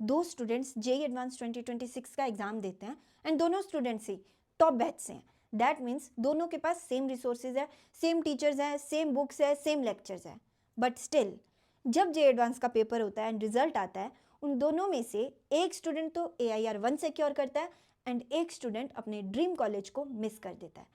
दो students JEE advance 2026 का exam देते हैं एंड दोनों स्टूडेंट्स ही टॉप बैच से हैं, दैट मीन्स दोनों के पास सेम रिसोर्सेज है, सेम टीचर्स हैं, सेम बुक्स है, सेम लेक्चर्स है, बट स्टिल जब जे एडवांस का पेपर होता है एंड रिजल्ट आता है, उन दोनों में से एक स्टूडेंट तो AIR 1 सिक्योर करता है एंड एक स्टूडेंट अपने ड्रीम कॉलेज को मिस कर देता है।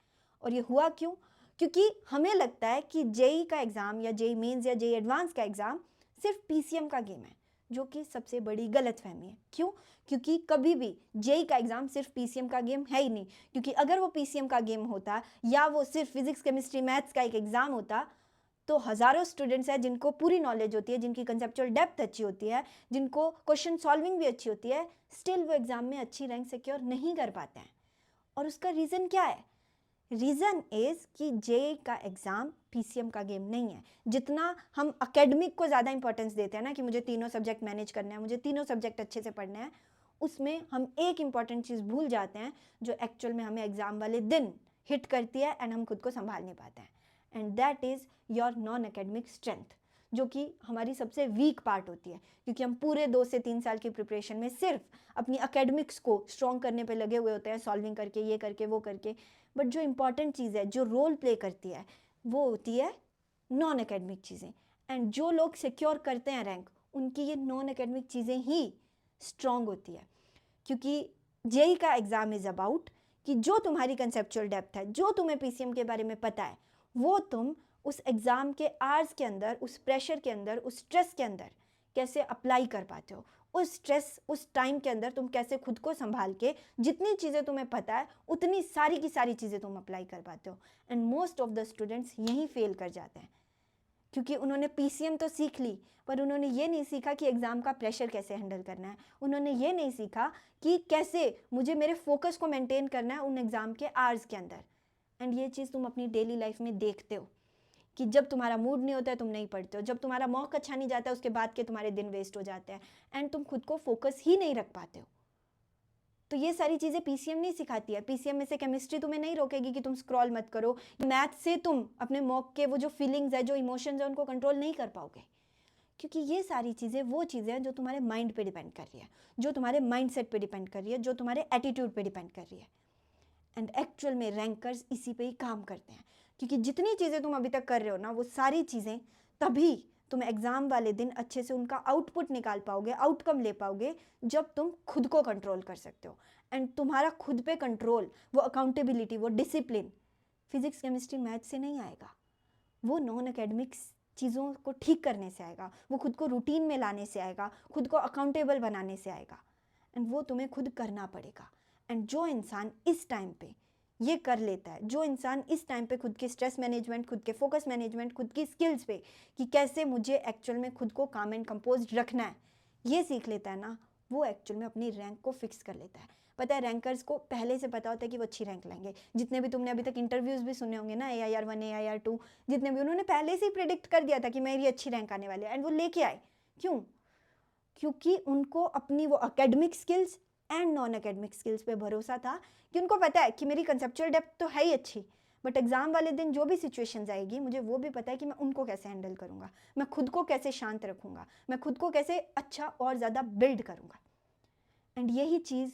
और ये हुआ क्यों? क्योंकि हमें लगता है कि जेई का एग्ज़ाम या जेई मेंस या जेई एडवांस का एग्ज़ाम सिर्फ PCM का गेम है, जो कि सबसे बड़ी गलतफहमी है। क्यों? क्योंकि कभी भी जेई का एग्ज़ाम सिर्फ PCM का गेम है ही नहीं, क्योंकि अगर वो PCM का गेम होता या वो सिर्फ फिजिक्स केमिस्ट्री मैथ्स का एक एग्ज़ाम होता तो हज़ारों स्टूडेंट्स हैं जिनको पूरी नॉलेज होती है, जिनकी कंसेप्चुअल डेप्थ अच्छी होती है, जिनको क्वेश्चन सॉल्विंग भी अच्छी होती है, स्टिल वो एग्ज़ाम में अच्छी रैंक सिक्योर नहीं कर पाते हैं। और उसका रीज़न क्या है? रीज़न इज़ कि जेई का एग्ज़ाम PCM का गेम नहीं है। जितना हम अकेडमिक को ज़्यादा इंपॉर्टेंस देते हैं ना कि मुझे तीनों सब्जेक्ट मैनेज करना है, मुझे तीनों सब्जेक्ट अच्छे से पढ़ने हैं, उसमें हम एक इंपॉर्टेंट चीज़ भूल जाते हैं जो एक्चुअल में हमें एग्ज़ाम वाले दिन हिट करती है एंड हम खुद को संभाल नहीं पाते हैं, and that is your non academic strength, जो कि हमारी सबसे वीक पार्ट होती है, क्योंकि हम पूरे 2 से 3 साल की प्रिपरेशन में सिर्फ अपनी अकेडमिक्स को स्ट्रॉन्ग करने पे लगे हुए होते हैं, सॉल्विंग करके, ये करके, वो करके, बट जो इंपॉर्टेंट चीज़ है, जो रोल प्ले करती है, वो होती है नॉन एकेडमिक चीज़ें। एंड जो लोग सिक्योर करते हैं रैंक, उनकी ये नॉन एकेडमिक चीज़ें ही स्ट्रॉन्ग होती है, क्योंकि जेई का एग्ज़ाम इज़ अबाउट कि जो तुम्हारी कंसेप्चुअल डेप्थ है, जो तुम्हें PCM के बारे में पता है, वो तुम उस एग्ज़ाम के आवर्स के अंदर, उस प्रेशर के अंदर, उस स्ट्रेस के अंदर कैसे अप्लाई कर पाते हो, उस स्ट्रेस, उस टाइम के अंदर तुम कैसे खुद को संभाल के जितनी चीज़ें तुम्हें पता है उतनी सारी की सारी चीज़ें तुम अप्लाई कर पाते हो। And most of the students यहीं फेल कर जाते हैं, क्योंकि उन्होंने PCM तो सीख ली, पर उन्होंने ये नहीं सीखा कि एग्ज़ाम का प्रेशर कैसे हैंडल करना है, उन्होंने ये नहीं सीखा कि कैसे मुझे मेरे फोकस को मेंटेन करना है उन एग्ज़ाम के आवर्स के अंदर। एंड ये चीज़ तुम अपनी डेली लाइफ में देखते हो कि जब तुम्हारा मूड नहीं होता है तुम नहीं पढ़ते हो, जब तुम्हारा मॉक अच्छा नहीं जाता है उसके बाद के तुम्हारे दिन वेस्ट हो जाते हैं एंड तुम खुद को फोकस ही नहीं रख पाते हो। तो ये सारी चीज़ें PCM नहीं सिखाती है। PCM में से केमिस्ट्री तुम्हें नहीं रोकेगी कि तुम स्क्रॉल मत करो, मैथ से तुम अपने मॉक के वो जो फीलिंग्स है, जो इमोशंस है, उनको कंट्रोल नहीं कर पाओगे, क्योंकि ये सारी चीज़ें वो चीज़ें हैं जो तुम्हारे माइंड पे डिपेंड कर रही है, जो तुम्हारे माइंडसेट पे डिपेंड कर रही है, जो तुम्हारे एटीट्यूड पे डिपेंड कर रही है। एंड एक्चुअल में रैंकर्स इसी पे ही काम करते हैं, क्योंकि जितनी चीज़ें तुम अभी तक कर रहे हो ना, वो सारी चीज़ें तभी तुम एग्ज़ाम वाले दिन अच्छे से उनका आउटपुट निकाल पाओगे, आउटकम ले पाओगे, जब तुम खुद को कंट्रोल कर सकते हो। एंड तुम्हारा खुद पे कंट्रोल, वो अकाउंटेबिलिटी, वो डिसिप्लिन फिजिक्स केमिस्ट्री मैथ से नहीं आएगा, वो नॉन एकेडमिक्स चीज़ों को ठीक करने से आएगा, वो खुद को रूटीन में लाने से आएगा, खुद को अकाउंटेबल बनाने से आएगा, एंड वो तुम्हें खुद करना पड़ेगा। एंड जो इंसान इस टाइम पे ये कर लेता है, जो इंसान इस टाइम पे खुद के स्ट्रेस मैनेजमेंट, खुद के फोकस मैनेजमेंट, खुद की स्किल्स पे कि कैसे मुझे एक्चुअल में खुद को काम एंड कंपोज रखना है, ये सीख लेता है ना, वो एक्चुअल में अपनी रैंक को फिक्स कर लेता है। पता है, रैंकर्स को पहले से पता होता है कि वो अच्छी रैंक लाएंगे। जितने भी तुमने अभी तक इंटरव्यूज़ भी सुने होंगे ना, AIR 1, AIR 2, जितने भी, उन्होंने पहले से ही प्रिडिक्ट कर दिया था कि मेरी अच्छी रैंक आने वाली है, एंड वो लेके आए। क्यों? क्योंकि उनको अपनी वो academic skills and non academic skills पे भरोसा था, कि उनको पता है कि मेरी कंसेप्चुअल डेप्थ तो है ही अच्छी, बट एग्जाम वाले दिन जो भी सिचुएशंस आएगी, मुझे वो भी पता है कि मैं उनको कैसे हैंडल करूँगा, मैं खुद को कैसे शांत रखूँगा, मैं खुद को कैसे अच्छा और ज़्यादा बिल्ड करूँगा। एंड यही चीज़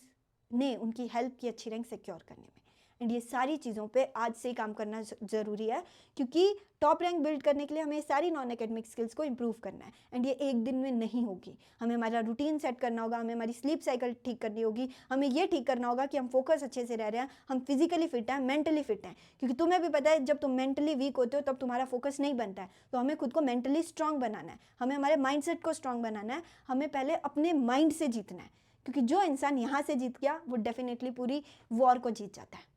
ने उनकी हेल्प की अच्छी रैंक सिक्योर करने में। एंड ये सारी चीज़ों पे आज से ही काम करना ज़रूरी है, क्योंकि टॉप रैंक बिल्ड करने के लिए हमें सारी नॉन एकेडमिक स्किल्स को इम्प्रूव करना है। एंड ये एक दिन में नहीं होगी, हमें हमारा रूटीन सेट करना होगा, हमें हमारी स्लीप साइकिल ठीक करनी होगी, हमें ये ठीक करना होगा कि हम फोकस अच्छे से रह रहे हैं, हम फिजिकली फिट हैं, मेंटली फिट हैं, क्योंकि तुम्हें भी पता है जब तुम मेंटली वीक होते हो तब तुम्हारा फोकस नहीं बनता है। तो हमें खुद को मेंटली स्ट्रांग बनाना है, हमें हमारे माइंडसेट को स्ट्रांग बनाना है, हमें पहले अपने माइंड से जीतना है, क्योंकि जो इंसान यहाँ से जीत गया वो डेफिनेटली पूरी वॉर को जीत जाता है।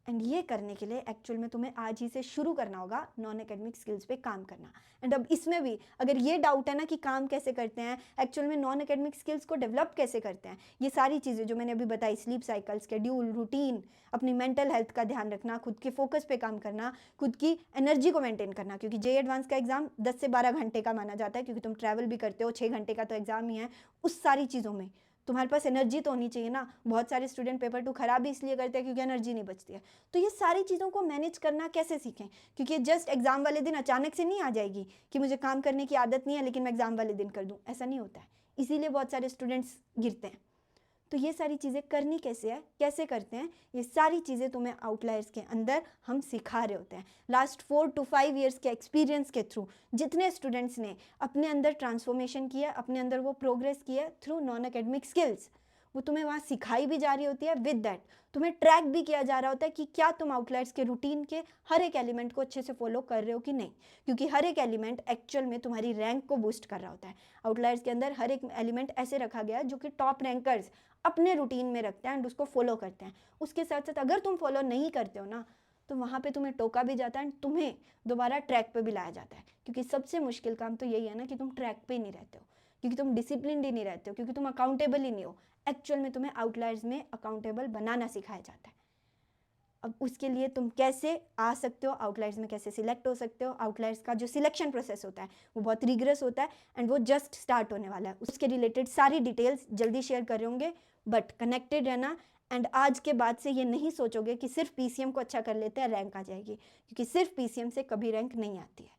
एंड ये करने के लिए एक्चुअल में तुम्हें आज ही से शुरू करना होगा नॉन एकेडमिक स्किल्स पे काम करना। एंड अब इसमें भी अगर ये डाउट है ना कि काम कैसे करते हैं, एक्चुअल में नॉन एकेडमिक स्किल्स को डेवलप कैसे करते हैं, ये सारी चीज़ें जो मैंने अभी बताई, स्लीप साइकिल, शेड्यूल, रूटीन, अपनी मेंटल हेल्थ का ध्यान रखना, खुद के फोकस पे काम करना, खुद की एनर्जी को मेंटेन करना, क्योंकि जेई एडवांस का एग्जाम 10 से 12 घंटे का माना जाता है, क्योंकि तुम ट्रैवल भी करते हो, 6 घंटे का तो एग्जाम ही है। उस सारी चीज़ों में तुम्हारे पास एनर्जी तो होनी चाहिए ना। बहुत सारे स्टूडेंट पेपर 2 खराब भी इसलिए करते हैं क्योंकि एनर्जी नहीं बचती है। तो ये सारी चीज़ों को मैनेज करना कैसे सीखें, क्योंकि जस्ट एग्जाम वाले दिन अचानक से नहीं आ जाएगी कि मुझे काम करने की आदत नहीं है लेकिन मैं एग्जाम वाले दिन कर दूं, ऐसा नहीं होता है। इसीलिए बहुत सारे स्टूडेंट्स गिरते हैं। तो ये सारी चीज़ें करनी कैसे है, कैसे करते हैं, ये सारी चीज़ें तुम्हें आउटलायर्स के अंदर हम सिखा रहे होते हैं। लास्ट 4 to 5 ईयर्स के एक्सपीरियंस के थ्रू जितने स्टूडेंट्स ने अपने अंदर ट्रांसफॉर्मेशन किया, अपने अंदर वो प्रोग्रेस किया थ्रू नॉन एकेडमिक स्किल्स, वो तुम्हें वहाँ सिखाई भी जा रही होती है। विद दैट तुम्हें ट्रैक भी किया जा रहा होता है कि क्या तुम आउटलायर्स के रूटीन के हर एक एलिमेंट को अच्छे से फॉलो कर रहे हो कि नहीं, क्योंकि हर एक एलिमेंट एक्चुअल में तुम्हारी रैंक को बूस्ट कर रहा होता है। आउटलायर्स के अंदर हर एक एलिमेंट ऐसे रखा गया है जो कि टॉप रैंकर्स अपने रूटीन में रखते हैं एंड उसको फॉलो करते हैं। उसके साथ साथ अगर तुम फॉलो नहीं करते हो ना, तो वहाँ पे तुम्हें टोका भी जाता है एंड तुम्हें दोबारा ट्रैक पे भी लाया जाता है, क्योंकि सबसे मुश्किल काम तो यही है ना कि तुम ट्रैक पे ही नहीं रहते हो, क्योंकि तुम डिसिप्लिन ही नहीं रहते हो, क्योंकि तुम अकाउंटेबल ही नहीं हो। एक्चुअल में तुम्हें आउटलायर्स में अकाउंटेबल बनाना सिखाया जाता है। अब उसके लिए तुम कैसे आ सकते हो, आउटलायर्स में कैसे सिलेक्ट हो सकते हो, आउटलायर्स का जो सिलेक्शन प्रोसेस होता है वो बहुत रिगरस होता है एंड वो जस्ट स्टार्ट होने वाला है। उसके रिलेटेड सारी डिटेल्स जल्दी शेयर कर होंगे, बट कनेक्टेड रहना। एंड आज के बाद से ये नहीं सोचोगे कि सिर्फ पीसीएम को अच्छा कर लेते हैं रैंक आ जाएगी, क्योंकि सिर्फ पीसीएम से कभी रैंक नहीं आती है।